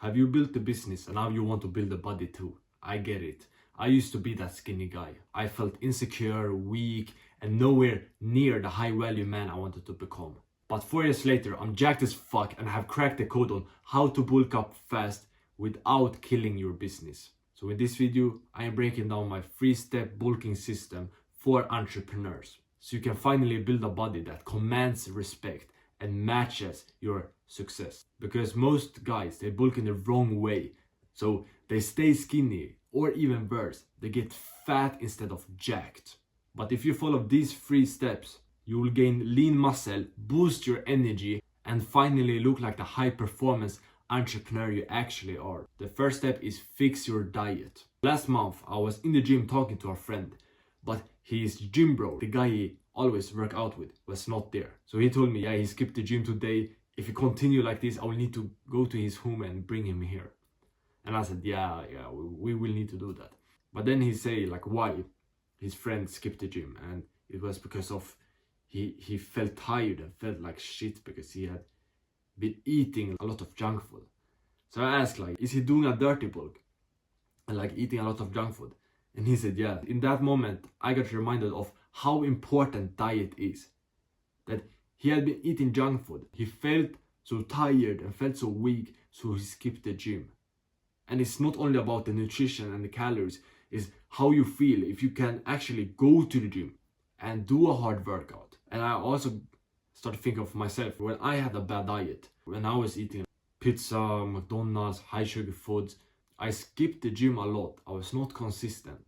Have you built a business and now you want to build a body too? I get it. I used to be that skinny guy. I felt insecure, weak, and nowhere near the high value man I wanted to become. But 4 years later, I'm jacked as fuck and have cracked the code on how to bulk up fast without killing your business. So in this video, I am breaking down my 3-step bulking system for entrepreneurs. So you can finally build a body that commands respect and matches your success. Because most guys, they bulk in the wrong way. So they stay skinny, or even worse, they get fat instead of jacked. But if you follow these 3 steps, you will gain lean muscle, boost your energy, and finally look like the high performance entrepreneur you actually are. The first step is fix your diet. Last month, I was in the gym talking to a friend, but his gym bro, the guy he always work out with, was not there. So he told me, yeah, he skipped the gym today. If you continue like this, I will need to go to his home and bring him here. And I said, yeah, we will need to do that. But then he say like why his friend skipped the gym, and it was because of he felt tired and felt like shit because he had been eating a lot of junk food. So I asked like, is he doing a dirty bulk and like eating a lot of junk food? And he said, yeah. In that moment, I got reminded of how important diet is. That he had been eating junk food. He felt so tired and felt so weak, so he skipped the gym. And it's not only about the nutrition and the calories, it's how you feel if you can actually go to the gym and do a hard workout. And I also started thinking of myself when I had a bad diet, when I was eating pizza, McDonald's, high sugar foods. I skipped the gym a lot. I was not consistent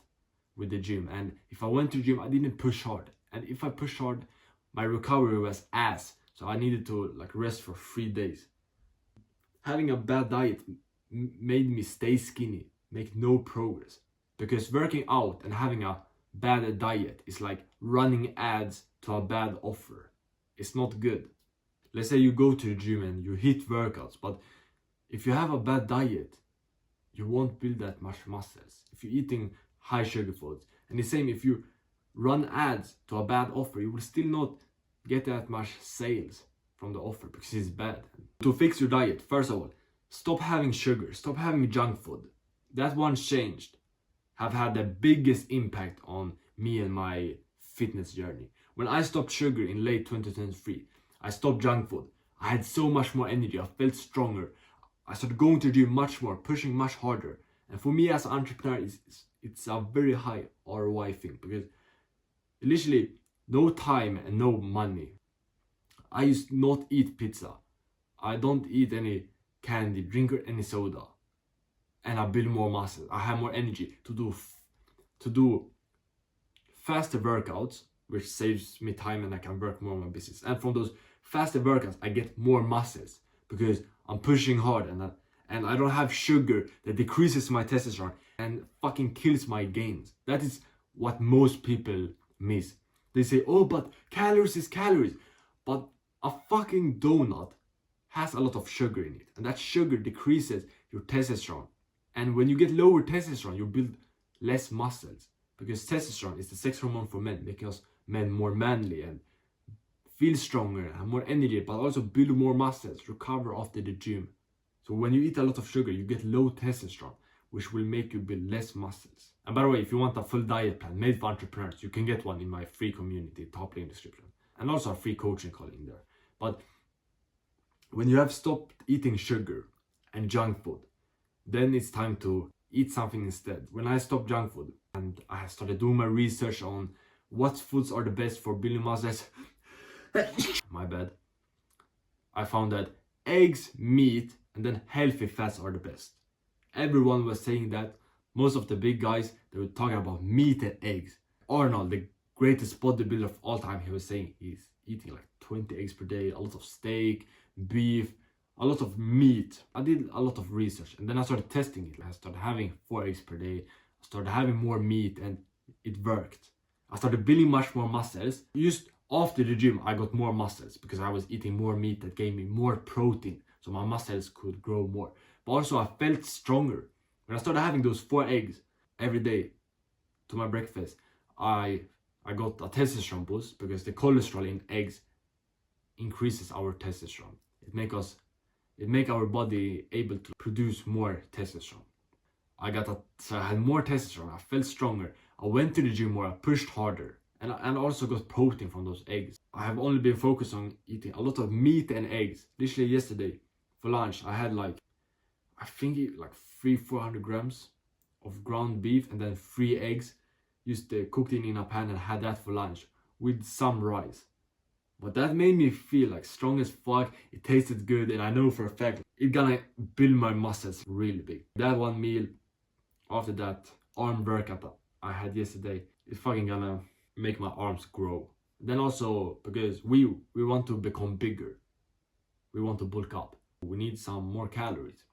with the gym, and if I went to the gym, I didn't push hard. And if I pushed hard, my recovery was ass. So I needed to like rest for 3 days. Having a bad diet made me stay skinny, make no progress. Because working out and having a bad diet is like running ads to a bad offer. It's not good. Let's say you go to the gym and you hit workouts, but if you have a bad diet, you won't build that much muscles. If you're eating high sugar foods, and the same if you run ads to a bad offer, you will still not get that much sales from the offer because it's bad. To fix your diet, first of all, stop having sugar, stop having junk food. That one changed have had the biggest impact on me and my fitness journey. When I stopped sugar in late 2023, I stopped junk food. I had so much more energy, I felt stronger. I started going to the gym much more, pushing much harder. And for me as an entrepreneur, it's a very high ROI thing because literally no time and no money. I used to not eat pizza. I don't eat any candy, drink any soda. And I build more muscle. I have more energy to do faster workouts, which saves me time and I can work more on my business. And from those faster workouts, I get more muscles because I'm pushing hard and I don't have sugar that decreases my testosterone and fucking kills my gains. That is what most people miss. They say, oh, but calories is calories. But a fucking donut has a lot of sugar in it, and that sugar decreases your testosterone. And when you get lower testosterone, you build less muscles because testosterone is the sex hormone for men, making us men more manly and feel stronger, have more energy, but also build more muscles, recover after the gym. So when you eat a lot of sugar, you get low testosterone, which will make you build less muscles. And by the way, if you want a full diet plan made for entrepreneurs, you can get one in my free community, top link in the description. And also a free coaching call in there. But when you have stopped eating sugar and junk food, then it's time to eat something instead. When I stopped junk food and I started doing my research on what foods are the best for building muscles, my bad, I found that eggs, meat, and then healthy fats are the best. Everyone was saying that. Most of the big guys, they were talking about meat and eggs. Arnold, the greatest bodybuilder of all time, he was saying he's eating like 20 eggs per day, a lot of steak, beef, a lot of meat. I did a lot of research and then I started testing it. I started having 4 eggs per day. I started having more meat and it worked. I started building much more muscles. Just after the gym, I got more muscles because I was eating more meat that gave me more protein. So my muscles could grow more. But also I felt stronger. When I started having those 4 eggs every day to my breakfast, I got a testosterone boost because the cholesterol in eggs increases our testosterone. It makes us It make our body able to produce more testosterone. So I had more testosterone, I felt stronger, I went to the gym more, I pushed harder, and I also got protein from those eggs. I have only been focused on eating a lot of meat and eggs. Literally yesterday, for lunch, I had like, I think like 300-400 grams of ground beef and then 3 eggs. Just cooked it in a pan and had that for lunch with some rice. But that made me feel like strong as fuck. It tasted good, and I know for a fact it's gonna build my muscles really big. That one meal, after that arm workout I had yesterday, it's fucking gonna make my arms grow. Then also because we want to become bigger, we want to bulk up, we need some more calories,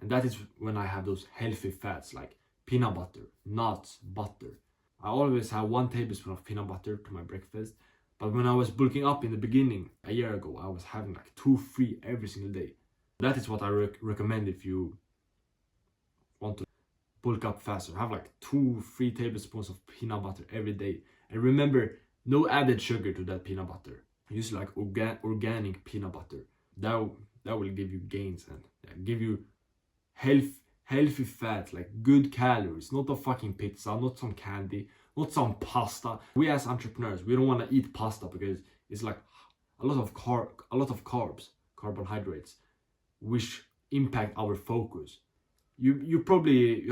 and that is when I have those healthy fats like peanut butter, nuts, butter. I always have 1 tablespoon of peanut butter to my breakfast, but when I was bulking up in the beginning a year ago, I was having like 2-3 every single day. That is what I recommend if you want to bulk up faster. Have like 2-3 tablespoons of peanut butter every day, and remember, no added sugar to that peanut butter. Use like organic peanut butter. That will give you gains and give you healthy fats, like good calories, not a fucking pizza, not some candy, not some pasta. We as entrepreneurs, we don't want to eat pasta because it's like a lot of carbs, carbohydrates, which impact our focus. You're probably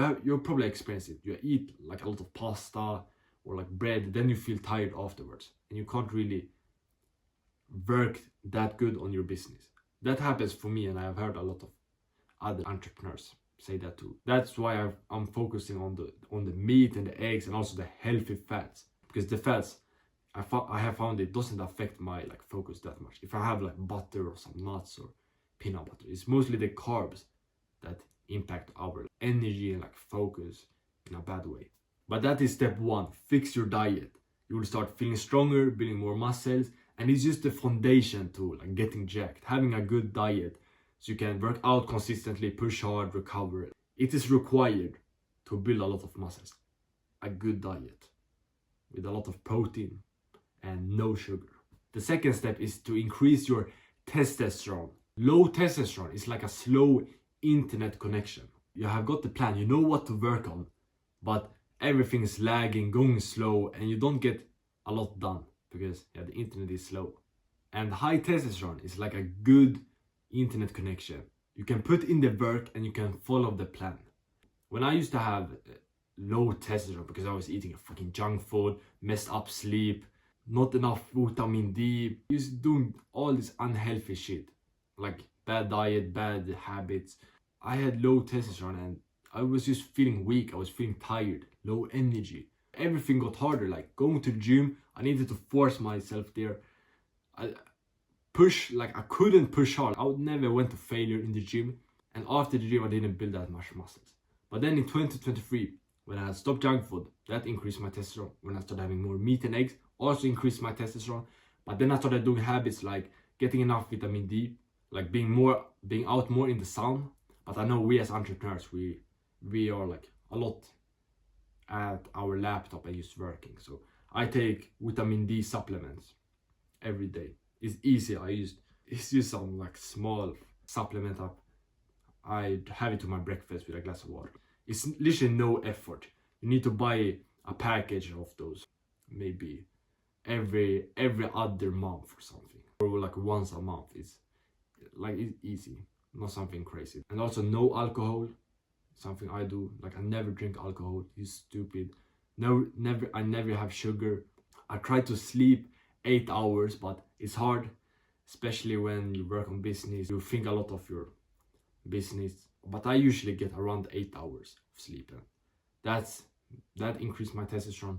experienced it. You eat like a lot of pasta or like bread, then you feel tired afterwards, and you can't really work that good on your business. That happens for me, and I have heard a lot of other entrepreneurs say that too. That's why I'm focusing on the meat and the eggs and also the healthy fats, because the fats I have found it doesn't affect my like focus that much. If I have like butter or some nuts or peanut butter, it's mostly the carbs that impact our energy and like focus in a bad way. But that is step 1. Fix your diet. You will start feeling stronger, building more muscles, and it's just the foundation to like getting jacked. Having a good diet so you can work out consistently, push hard, recover. It is required to build a lot of muscles. A good diet with a lot of protein and no sugar. The second step is to increase your testosterone. Low testosterone is like a slow internet connection. You have got the plan, you know what to work on, but everything is lagging, going slow, and you don't get a lot done because the internet is slow. And high testosterone is like a good internet connection. You can put in the work and you can follow the plan. When I used to have low testosterone because I was eating a fucking junk food, messed up sleep, not enough vitamin D, just doing all this unhealthy shit, like bad diet, bad habits, I had low testosterone and I was just feeling weak. I was feeling tired, low energy. Everything got harder, like going to the gym, I needed to force myself there. I couldn't push hard. I would never went to failure in the gym, and after the gym I didn't build that much muscles. But then in 2023, when I had stopped junk food, that increased my testosterone. When I started having more meat and eggs, also increased my testosterone. But then I started doing habits like getting enough vitamin D, like being out more in the sun. But I know we as entrepreneurs, we are like a lot at our laptop and just working. So I take vitamin D supplements every day. It's easy. It's just some like small supplement up. I have it to my breakfast with a glass of water. It's literally no effort. You need to buy a package of those maybe every other month or something, or like once a month. It's easy, not something crazy. And also no alcohol, something I do. Like I never drink alcohol. It's stupid. I never have sugar. I try to sleep 8 hours, but it's hard, especially when you work on business. You think a lot of your business, but I usually get around 8 hours of sleep, and that increased my testosterone.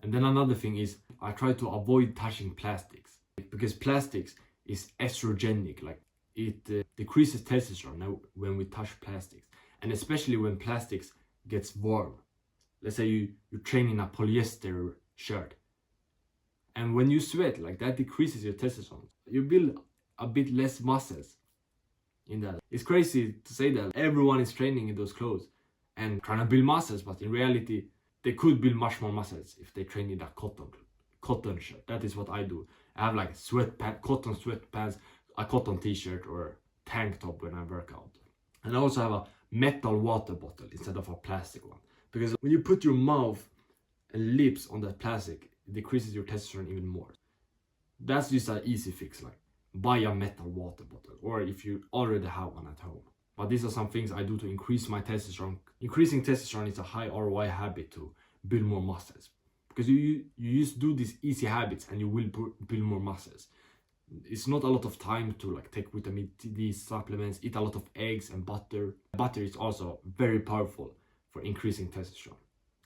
And then another thing is I try to avoid touching plastics, because plastics is estrogenic. Like it decreases testosterone now when we touch plastics, and especially when plastics gets warm. Let's say you train in a polyester shirt, and when you sweat, like that decreases your testosterone. You build a bit less muscles in that. It's crazy to say that everyone is training in those clothes and trying to build muscles, but in reality they could build much more muscles if they train in a cotton shirt. That is what I do. I have like cotton sweatpants, a cotton t-shirt, or tank top when I work out. And I also have a metal water bottle instead of a plastic one. Because when you put your mouth and lips on that plastic, it decreases your testosterone even more. That's just an easy fix, like buy a metal water bottle, or if you already have one at home. But these are some things I do to increase my testosterone. Increasing testosterone is a high ROI habit to build more muscles. Because you just do these easy habits and you will build more muscles. It's not a lot of time to like take vitamin D supplements, eat a lot of eggs and butter. Butter is also very powerful for increasing testosterone.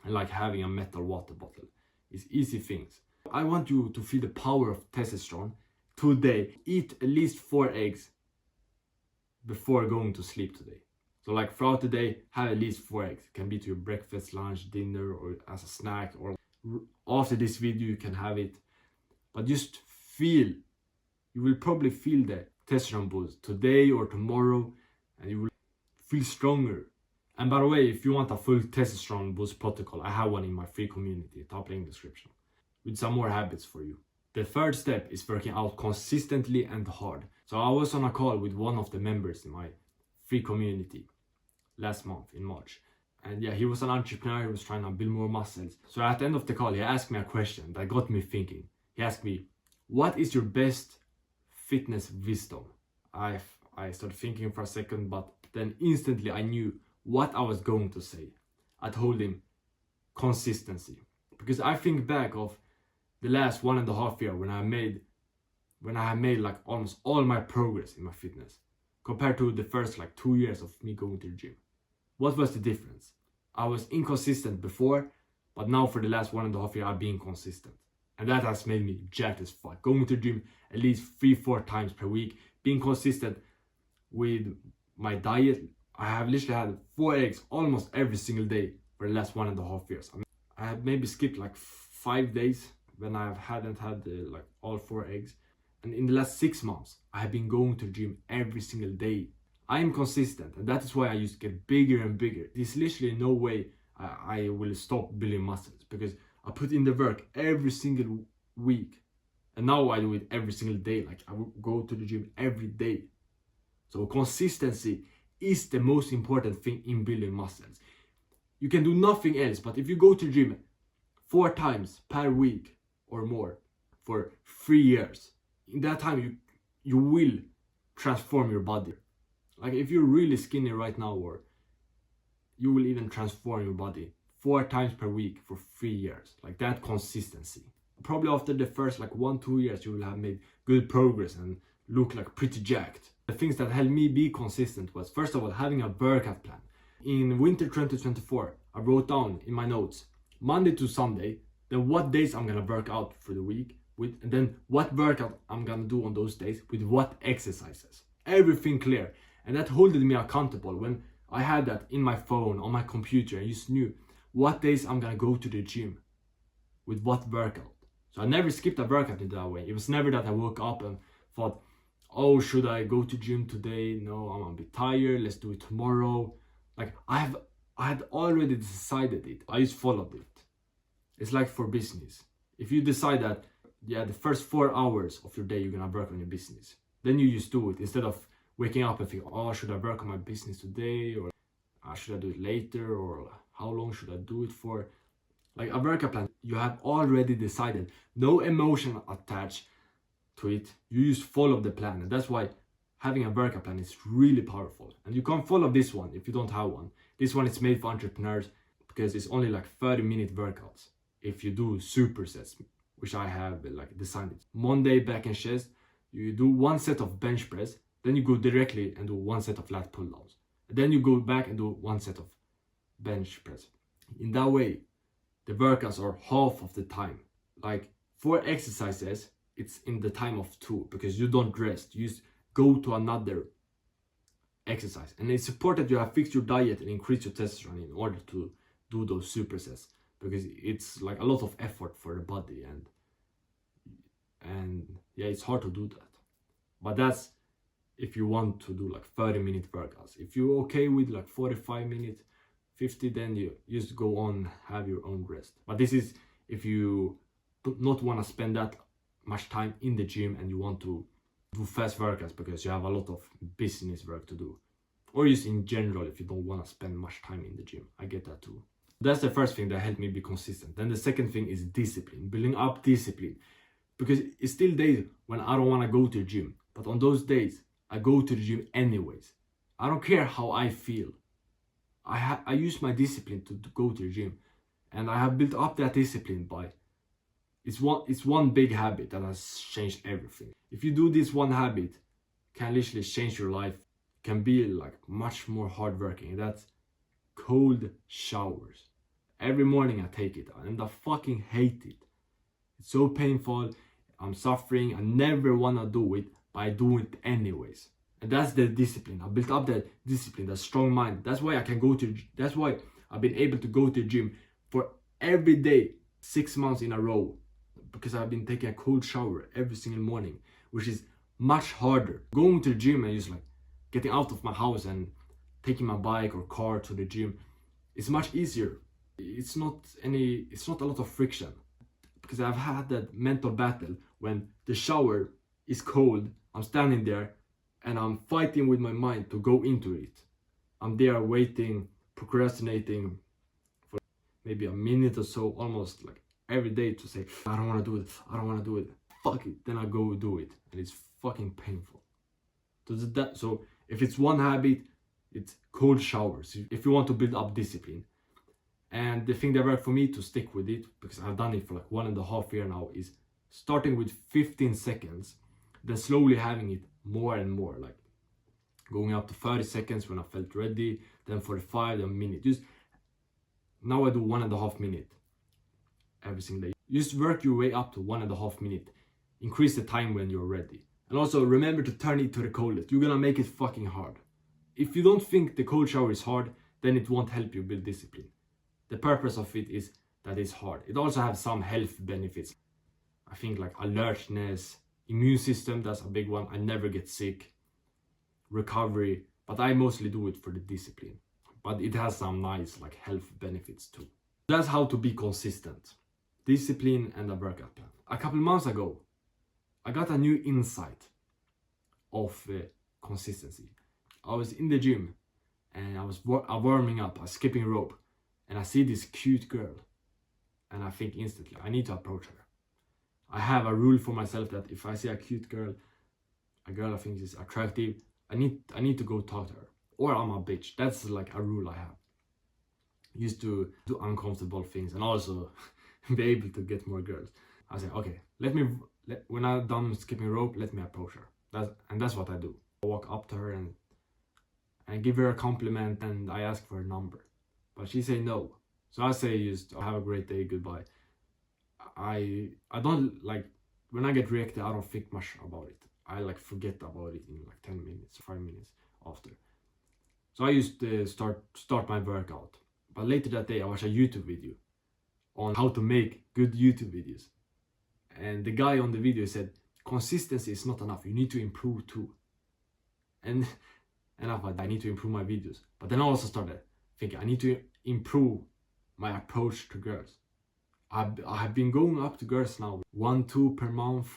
And like having a metal water bottle is easy things. I want you to feel the power of testosterone today. Eat at least 4 eggs before going to sleep today. So like throughout the day, have at least 4 eggs. It can be to your breakfast, lunch, dinner, or as a snack, or after this video you can have it. But just feel, you will probably feel the testosterone boost today or tomorrow, and you will feel stronger. And by the way, if you want a full testosterone boost protocol, I have one in my free community, top link description, with some more habits for you. The third step is working out consistently and hard. So I was on a call with one of the members in my free community last month in March. And yeah, he was an entrepreneur, he was trying to build more muscles. So at the end of the call, he asked me a question that got me thinking. He asked me, what is your best fitness wisdom? I started thinking for a second, but then instantly I knew what I was going to say. I told him consistency. Because I think back of the last 1.5 years when I have made like almost all my progress in my fitness compared to the first like 2 years of me going to the gym. What was the difference? I was inconsistent before, but now for the last 1.5 years I've been consistent. And that has made me jacked as fuck. Going to the gym at least 3-4 times per week, being consistent with my diet. I have literally had 4 eggs almost every single day for the last 1.5 years. I have maybe skipped like 5 days when I hadn't had like all 4 eggs. And in the last 6 months, I have been going to the gym every single day. I am consistent, and that is why I used to get bigger and bigger. There's literally no way I will stop building muscles, because I put in the work every single week. And now I do it every single day. Like I will go to the gym every day. So consistency is the most important thing in building muscles. You can do nothing else, but if you go to the gym 4 times per week or more for 3 years, in that time you will transform your body. Like if you're really skinny right now, or you will even transform your body 4 times per week for 3 years. Like that consistency. Probably after the first like 1-2 years you will have made good progress and look like pretty jacked. The things that helped me be consistent was, first of all, having a workout plan. In winter 2024, I wrote down in my notes Monday to Sunday, then what days I'm gonna work out for the week with, and then what workout I'm gonna do on those days with what exercises. Everything clear. And that holded me accountable when I had that in my phone, on my computer. I just knew what days I'm gonna go to the gym with what workout. So I never skipped a workout in that way. It was never that I woke up and thought, oh, should I go to gym today? No, I'm a bit tired, let's do it tomorrow. Like I had already decided it. I just followed it. It's like for business. If you decide that, yeah, the first 4 hours of your day you're gonna work on your business, then you just do it instead of waking up and think, oh, should I work on my business today, or should I do it later, or how long should I do it for? Like a workout plan, you have already decided. No emotion attached to it. You just follow the plan, and that's why having a workout plan is really powerful. And you can't follow this one if you don't have one. This one is made for entrepreneurs because it's only like 30-minute workouts. If you do supersets, which I have like designed it. Monday back and chest, you do 1 set of bench press, then you go directly and do 1 set of lat pull downs. And then you go back and do 1 set of bench press. In that way, the workouts are half of the time. Like 4 exercises, it's in the time of 2 because you don't rest. You just go to another exercise. And it's important you have fixed your diet and increase your testosterone in order to do those supersets, because it's like a lot of effort for the body, and yeah, it's hard to do that. But that's if you want to do like 30-minute workouts. If you're okay with like 45 minutes, 50, then you just go on, have your own rest. But this is if you do not want to spend that much time in the gym and you want to do fast workouts because you have a lot of business work to do. Or just in general, if you don't want to spend much time in the gym. I get that too. That's the first thing that helped me be consistent. Then the second thing is discipline, building up discipline. Because it's still days when I don't want to go to the gym. But on those days, I go to the gym anyways. I don't care how I feel. I use my discipline to go to the gym. And I have built up that discipline by, it's one big habit that has changed everything. If you do this one habit, can literally change your life. Can be like much more hardworking. That's cold showers. Every morning I take it and I fucking hate it. It's so painful. I'm suffering. I never wanna do it, but I do it anyways. And that's the discipline. I built up that discipline, that strong mind. That's why I can go to. That's why I've been able to go to the gym for every day, 6 months in a row, because I've been taking a cold shower every single morning, which is much harder. Going to the gym and just like getting out of my house and taking my bike or car to the gym, it's much easier. It's not a lot of friction, because I've had that mental battle when the shower is cold. I'm standing there and I'm fighting with my mind to go into it. I'm there waiting, procrastinating for maybe a minute or so, almost like every day, to say, I don't want to do it, I don't want to do it, fuck it. Then I go do it, and it's fucking painful. So if it's one habit, it's cold showers. If you want to build up discipline. And the thing that worked for me to stick with it, because I've done it for like 1.5 years now, is starting with 15 seconds, then slowly having it more and more, like going up to 30 seconds when I felt ready, then 45, then a minute. Just now I do 1.5 minutes every single day. Just work your way up to 1.5 minutes. Increase the time when you're ready. And also remember to turn it to the coldest. You're gonna make it fucking hard. If you don't think the cold shower is hard, then it won't help you build discipline. The purpose of it is that it's hard. It also has some health benefits. I think like alertness, immune system, that's a big one. I never get sick. Recovery, but I mostly do it for the discipline. But it has some nice like health benefits too. That's how to be consistent. Discipline and a workout plan. A couple months ago, I got a new insight of consistency. I was in the gym and I was warming up, I was skipping rope, and I see this cute girl and I think instantly, I need to approach her. I have a rule for myself that if I see a cute girl, a girl I think is attractive, I need to go talk to her, or I'm a bitch. That's like a rule I have. Used to do uncomfortable things and also be able to get more girls. I say, okay, when I'm done skipping rope, let me approach her. That's what I do. I walk up to her and give her a compliment, and I ask for her number. But she say no. So I say just, have a great day, goodbye. I don't like, when I get rejected, I don't think much about it. I like forget about it in like 10 minutes, 5 minutes after. So I used to start my workout. But later that day I watched a YouTube video on how to make good YouTube videos. And the guy on the video said, consistency is not enough, you need to improve too. And I thought, I need to improve my videos. But then I also started thinking, I need to improve my approach to girls. I have been going up to girls now 1-2 per month.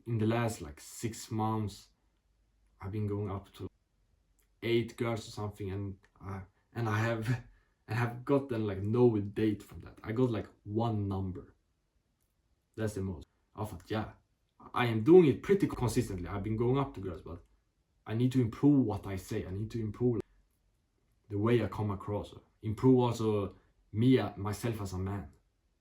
In the last like 6 months, I've been going up to 8 girls or something, and I have gotten like no date from that. I got like 1 number. That's the most. I thought, yeah, I am doing it pretty consistently. I've been going up to girls, but I need to improve what I say. I need to improve the way I come across. Improve also myself as a man,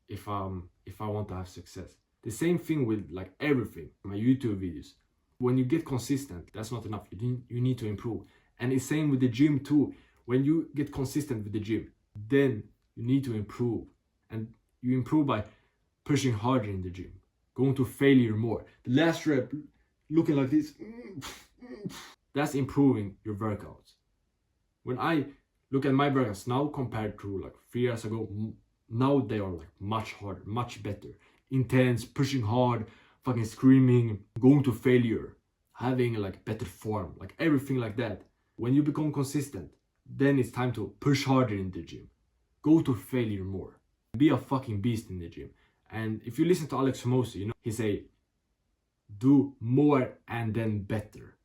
if I want to have success. The same thing with like everything, my YouTube videos. When you get consistent, that's not enough. You need to improve. And it's same with the gym too. When you get consistent with the gym, then you need to improve. And you improve by pushing harder in the gym, going to failure more. The last rep, looking like this, that's improving your workouts. When I look at my workouts now compared to like 3 years ago, now they are like much harder, much better. Intense, pushing hard, fucking screaming, going to failure, having like better form, like everything like that. When you become consistent, then it's time to push harder in the gym. Go to failure more. Be a fucking beast in the gym. And if you listen to Alex Hormozi, you know, he say, do more and then better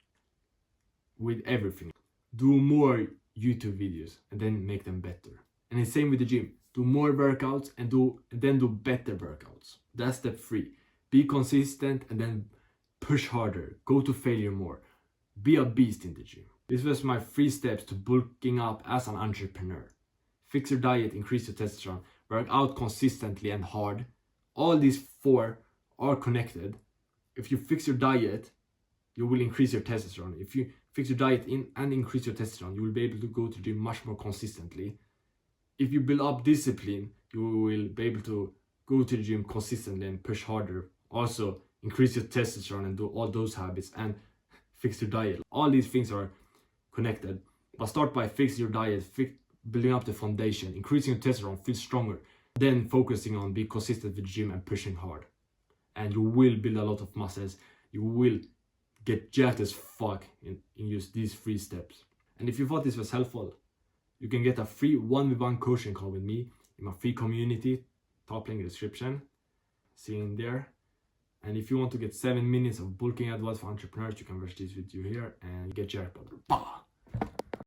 with everything. Do more YouTube videos and then make them better. And the same with the gym. Do more workouts and then do better workouts. That's step 3. Be consistent and then push harder. Go to failure more. Be a beast in the gym. This was my 3 steps to bulking up as an entrepreneur. Fix your diet, increase your testosterone, work out consistently and hard. All these 4 are connected. If you fix your diet, you will increase your testosterone. If you fix your diet and increase your testosterone, you will be able to go to the gym much more consistently. If you build up discipline, you will be able to go to the gym consistently and push harder. Also, increase your testosterone and do all those habits and fix your diet. All these things are connected. But start by fixing your diet, building up the foundation, increasing your testosterone, feel stronger. Then focusing on being consistent with the gym and pushing hard. And you will build a lot of muscles. You will get jacked as fuck in use these 3 steps. And if you thought this was helpful, you can get a free 1v1 coaching call with me in my free community, top link in the description. See you in there. And if you want to get 7 minutes of bulking advice for entrepreneurs, you can watch this video here and get jacked.